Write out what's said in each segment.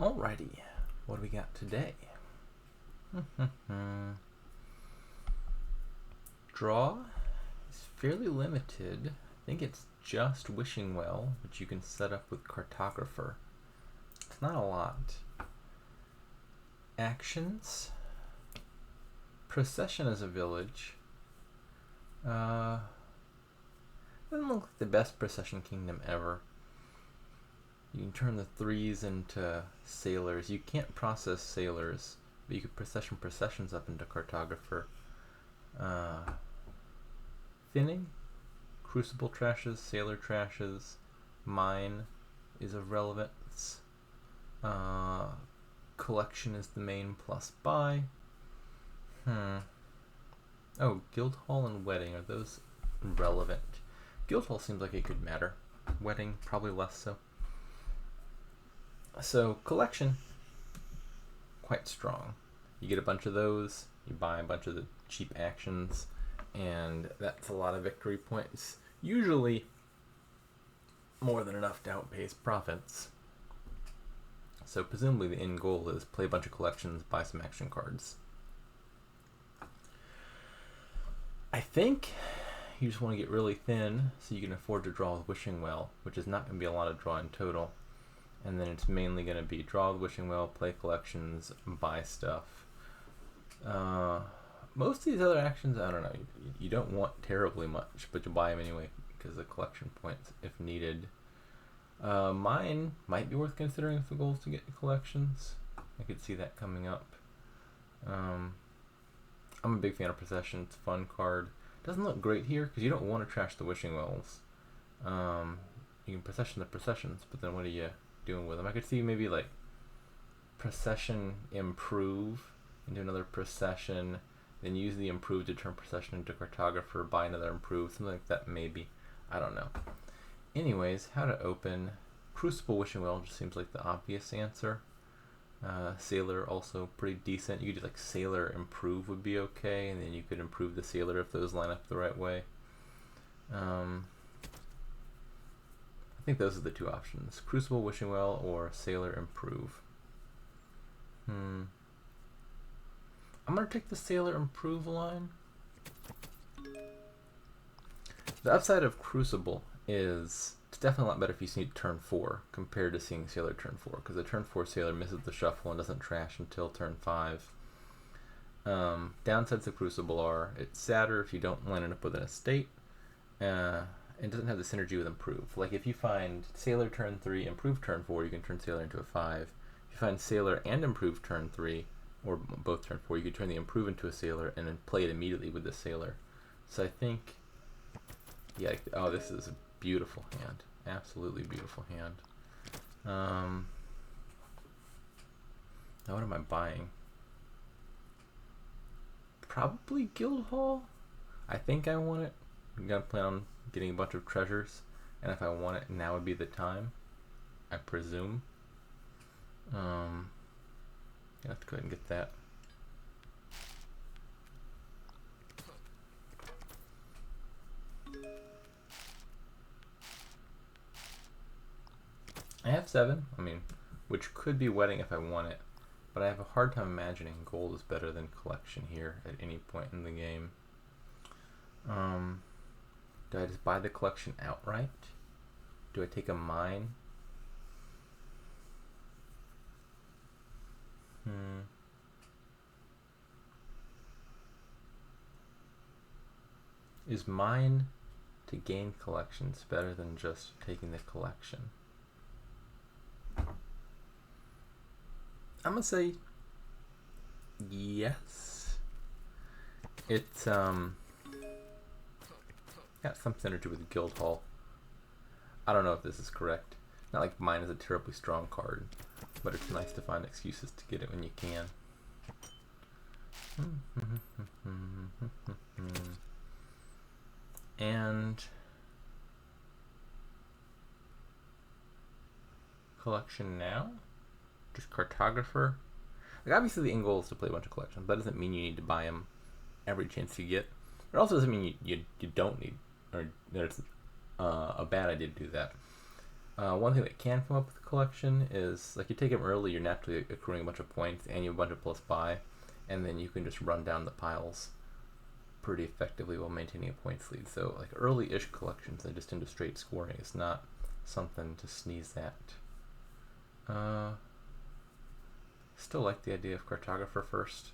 Alrighty, what do we got today? Draw is fairly limited. I think it's just Wishing Well, which you can set up with Cartographer. It's not a lot. Actions. Procession as a village. Doesn't look like the best Procession Kingdom ever. You can turn the 3s into sailors. You can't process sailors, but you could processions up into Cartographer. Thinning, Crucible trashes, Sailor trashes, Mine is of relevance. Collection is the main plus buy. Oh, Guildhall and Wedding, are those relevant? Guildhall seems like it could matter. Wedding, probably less so. So, collection, quite strong. You get a bunch of those, you buy a bunch of the cheap actions, and that's a lot of victory points. Usually more than enough to outpace profits. So presumably the end goal is play a bunch of collections, buy some action cards. I think you just want to get really thin so you can afford to draw with Wishing Well, which is not going to be a lot of draw in total. And then it's mainly going to be draw with Wishing Well, play collections, buy stuff. Most of these other actions, I don't know, you don't want terribly much, but you buy them anyway because of collection points if needed. Mine might be worth considering if the goal is to get collections. I could see that coming up. I'm a big fan of Procession. It's a fun card. Doesn't look great here because you don't want to trash the Wishing Wells. You can Procession the Processions, but then what are you doing with them? I could see maybe like Procession Improve into another Procession, then use the Improve to turn Procession into Cartographer, buy another Improve, something like that maybe. I don't know. Anyways, how to open. Crucible Wishing Well just seems like the obvious answer. Sailor also pretty decent. You could do like Sailor Improve would be okay, and then you could improve the Sailor if those line up the right way. I think those are the two options. Crucible Wishing Well or Sailor Improve. I'm going to take the Sailor Improve line. The upside of Crucible is it's definitely a lot better if you see turn 4 compared to seeing Sailor turn 4, because the turn 4 Sailor misses the shuffle and doesn't trash until turn 5. Downsides of Crucible are it's sadder if you don't line it up with an estate. It doesn't have the synergy with Improve. Like if you find Sailor turn 3, Improve turn 4, you can turn Sailor into a 5. If you find Sailor and Improve turn 3, or both turn 4, you could turn the Improve into a Sailor and then play it immediately with the Sailor. So I think, yeah, oh, this is a beautiful hand. Absolutely beautiful hand. Now what am I buying? Probably Guildhall. I think I want it. I'm gonna plan on getting a bunch of treasures, and if I want it, now would be the time, I presume. I have to go ahead and get that. I have 7, which could be Wedding if I want it, but I have a hard time imagining gold is better than collection here at any point in the game. Do I just buy the collection outright? Do I take a mine? Is mine to gain collections better than just taking the collection? I'm gonna say yes. It's got some synergy with Guildhall. I don't know if this is correct. Not like mine is a terribly strong card, but it's nice to find excuses to get it when you can. And collection now? Just Cartographer? Like obviously the end goal is to play a bunch of collections. That doesn't mean you need to buy them every chance you get. It also doesn't mean you don't need, or there's a bad idea to do that. One thing that can come up with a collection is, like, you take them early, you're naturally accruing a bunch of points, and you have a bunch of plus buy, and then you can just run down the piles pretty effectively while maintaining a points lead. So, like, early-ish collections that just into straight scoring is not something to sneeze at. Still like the idea of cartographer first.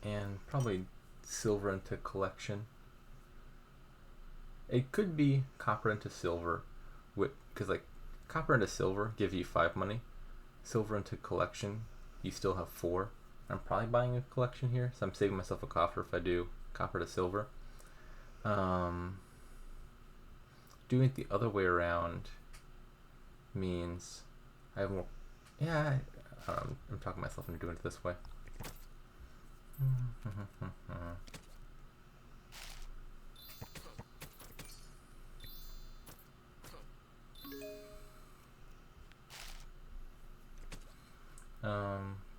And probably silver into collection. It could be copper into silver, because like copper into silver gives you 5 money. Silver into collection, you still have 4. I'm probably buying a collection here, so I'm saving myself a copper if I do copper to silver. Doing it the other way around means I have more. Yeah, I'm talking myself into doing it this way.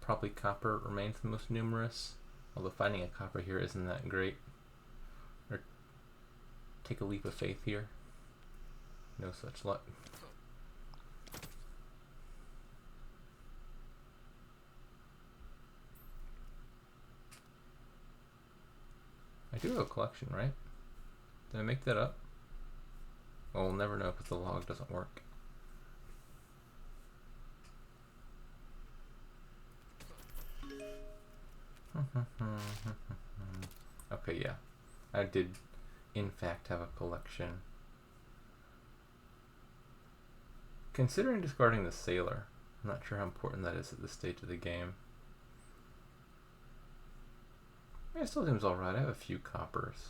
Probably copper remains the most numerous, although finding a copper here isn't that great. Or take a leap of faith here. No such luck. I do have a collection, right? Did I make that up? Well, we'll never know because the log doesn't work. Okay, yeah. I did, in fact, have a collection. Considering discarding the sailor, I'm not sure how important that is at this stage of the game. It still seems alright. I have a few coppers.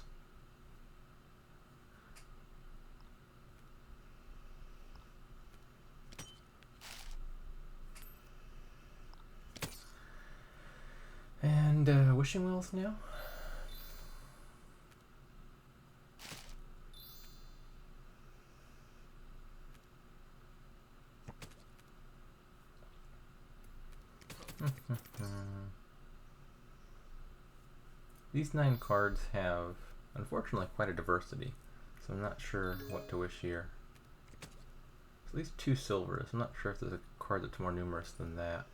And wishing wells now? These 9 cards have, unfortunately, quite a diversity, so I'm not sure what to wish here. At least 2 silvers. I'm not sure if there's a card that's more numerous than that.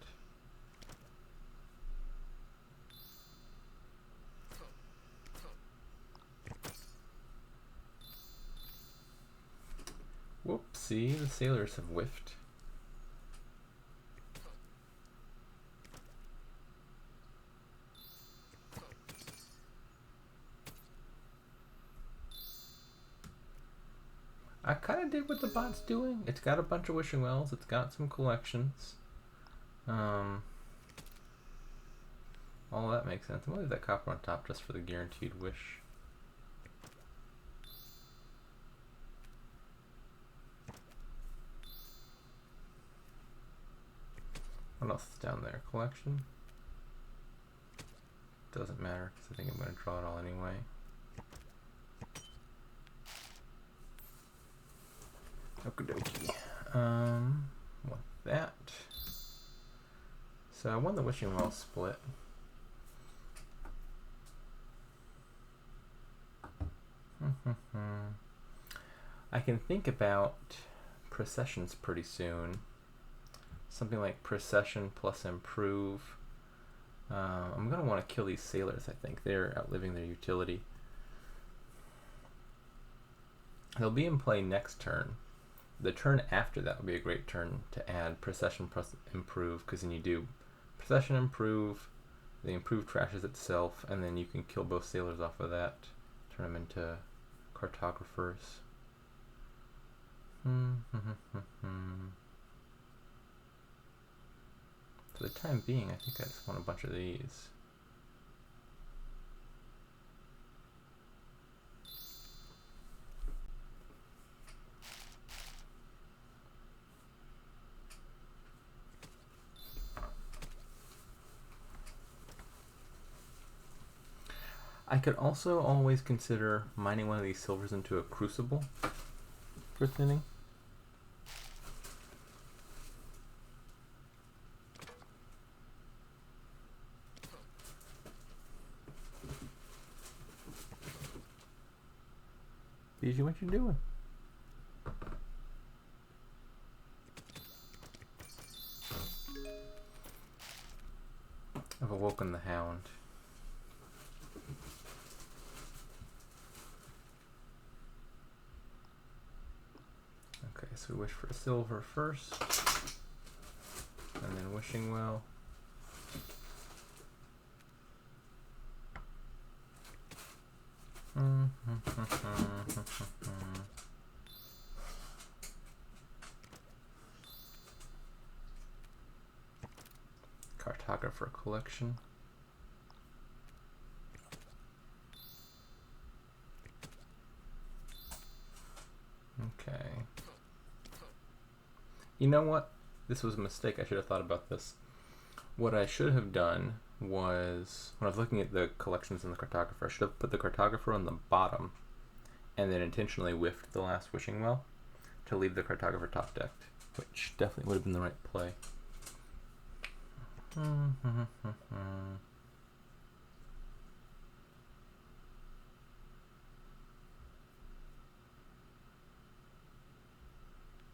Whoopsie, the sailors have whiffed. I kind of did what the bot's doing. It's got a bunch of wishing wells. It's got some collections. All that makes sense. I'm gonna leave that copper on top just for the guaranteed wish. What else is down there? Collection? Doesn't matter because I think I'm going to draw it all anyway. Okie dokie. Want that. So I won the wishing well split. I can think about processions pretty soon. Something like procession plus improve. I'm going to want to kill these sailors, I think. They're outliving their utility. They'll be in play next turn. The turn after that will be a great turn to add procession plus improve, because then you do procession improve, the improve trashes itself, and then you can kill both sailors off of that. Turn them into cartographers. For the time being, I think I just want a bunch of these. I could also always consider mining one of these silvers into a crucible for thinning. Fiji, what you doing? I've awoken the hound. Okay, so we wish for a silver first, and then wishing well. Cartographer collection. Okay. You know what? This was a mistake. I should have thought about this. What I should have done was, when I was looking at the collections in the cartographer, I should have put the cartographer on the bottom and then intentionally whiffed the last wishing well to leave the cartographer top decked, which definitely would have been the right play.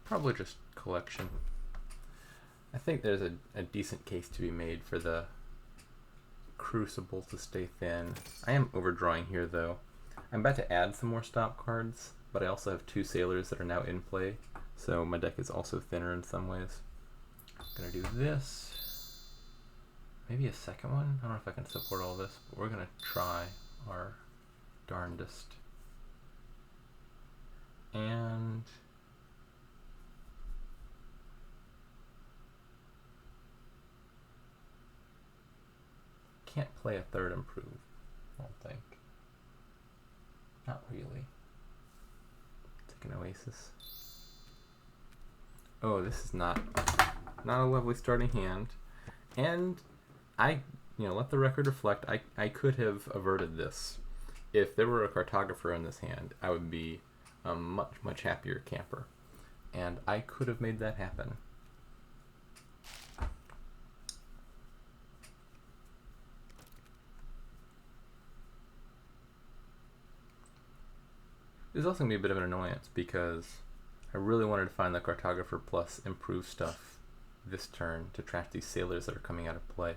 Probably just collection. I think there's a decent case to be made for the crucible to stay thin. I am overdrawing here though. I'm about to add some more stop cards, but I also have 2 sailors that are now in play, so my deck is also thinner in some ways. I'm gonna do this. Maybe a second one? I don't know if I can support all this, but we're gonna try our darndest. And can't play a third improve, I don't think. Not really. Take an Oasis. Oh, this is not a lovely starting hand. And I, let the record reflect, I could have averted this. If there were a cartographer in this hand, I would be a much, much happier camper. And I could have made that happen. This is also going to be a bit of an annoyance because I really wanted to find the cartographer plus improve stuff this turn to trash these sailors that are coming out of play.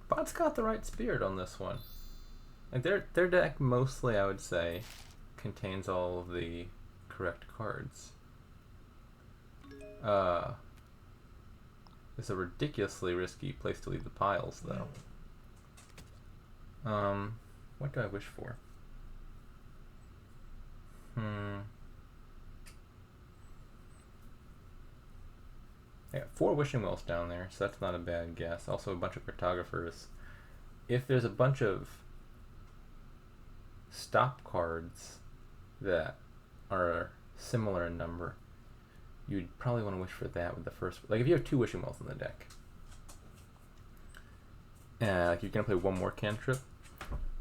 Bot's got the right spirit on this one. Like their deck mostly, I would say, contains all of the correct cards. It's a ridiculously risky place to leave the piles, though. What do I wish for? I got 4 wishing wells down there, so that's not a bad guess. Also a bunch of cartographers. If there's a bunch of stop cards that are similar in number, you'd probably want to wish for that with the first. Like if you have 2 wishing wells in the deck, like you're gonna play 1 more cantrip,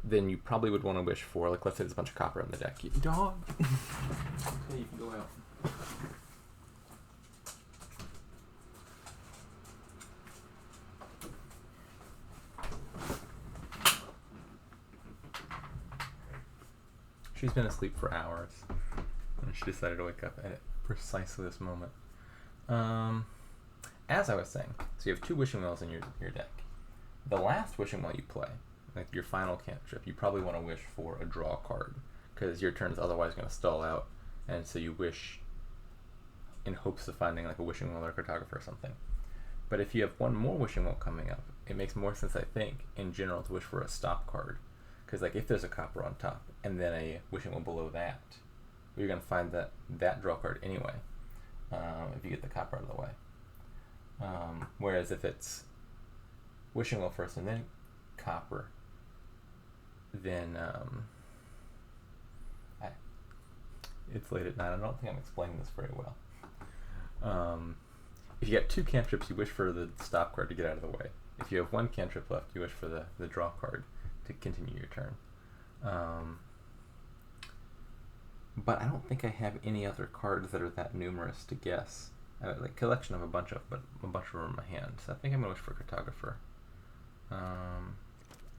then you probably would want to wish for, like, let's say there's a bunch of copper in the deck. Dog. Okay, you can go out. She's been asleep for hours, and she decided to wake up at precisely this moment. As I was saying, so you have 2 wishing wells in your deck. The last wishing well you play, like your final cantrip, you probably want to wish for a draw card, because your turn is otherwise going to stall out, and so you wish in hopes of finding like a wishing well or a cartographer or something. But if you have 1 more wishing well coming up, it makes more sense, I think, in general, to wish for a stop card. Because like if there's a copper on top and then a wishing well below that, you're going to find that draw card anyway, if you get the copper out of the way. Whereas if it's wishing well first, and then copper, then it's late at night. I don't think I'm explaining this very well. If you get 2 cantrips, you wish for the stop card to get out of the way. If you have 1 cantrip left, you wish for the draw card to continue your turn. But I don't think I have any other cards that are that numerous to guess. I have a collection of a bunch of them in my hand. So I think I'm going to wish for Cartographer.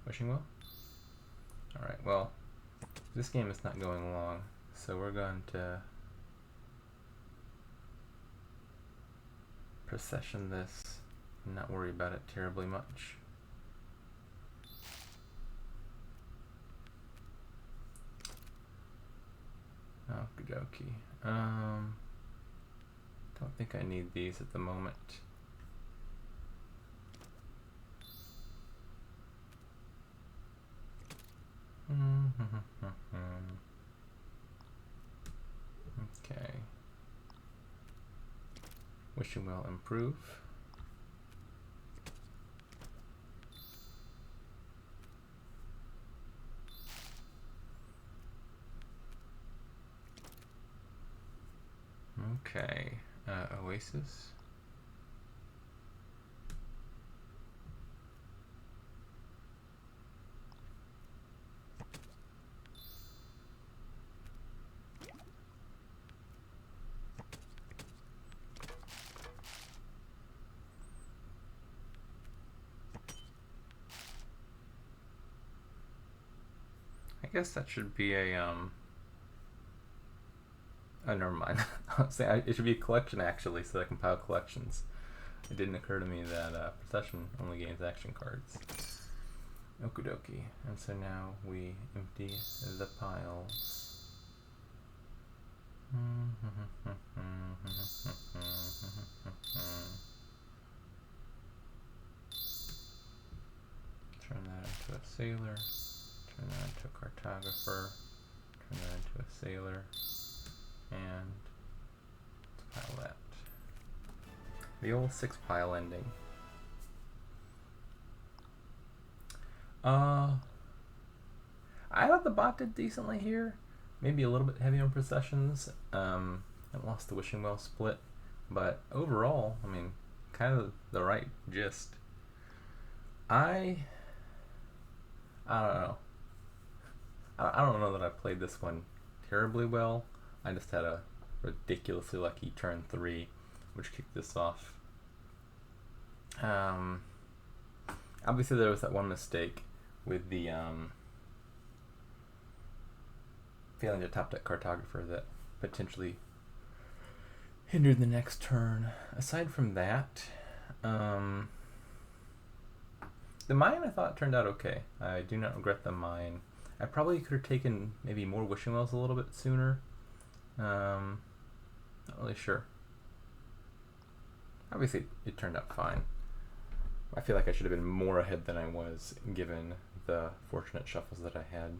Wishing well? Alright, well, this game is not going long, so we're going to procession this and not worry about it terribly much. Okie dokie. Don't think I need these at the moment. Okay. Wishing well improve. Okay. Oasis. I guess that should be a oh, never mind. It should be a collection actually, so I can pile collections. It didn't occur to me that Procession only gains action cards. Okie dokie. And so now we empty the piles. Turn that into a sailor. Turn that into a cartographer. Turn that into a sailor. And let's pile that. The old 6 pile ending. I thought the bot did decently here. Maybe a little bit heavy on processions. And lost the wishing well split. But overall, I mean, kind of the right gist. I don't know. I don't know that I played this one terribly well. I just had a ridiculously lucky turn 3, which kicked this off. Obviously there was that one mistake with the failing to top deck Cartographer that potentially hindered the next turn. Aside from that, the mine I thought turned out okay. I do not regret the mine. I probably could have taken maybe more wishing wells a little bit sooner. Not really sure. Obviously it turned out fine. I feel like I should have been more ahead than I was given the fortunate shuffles that I had.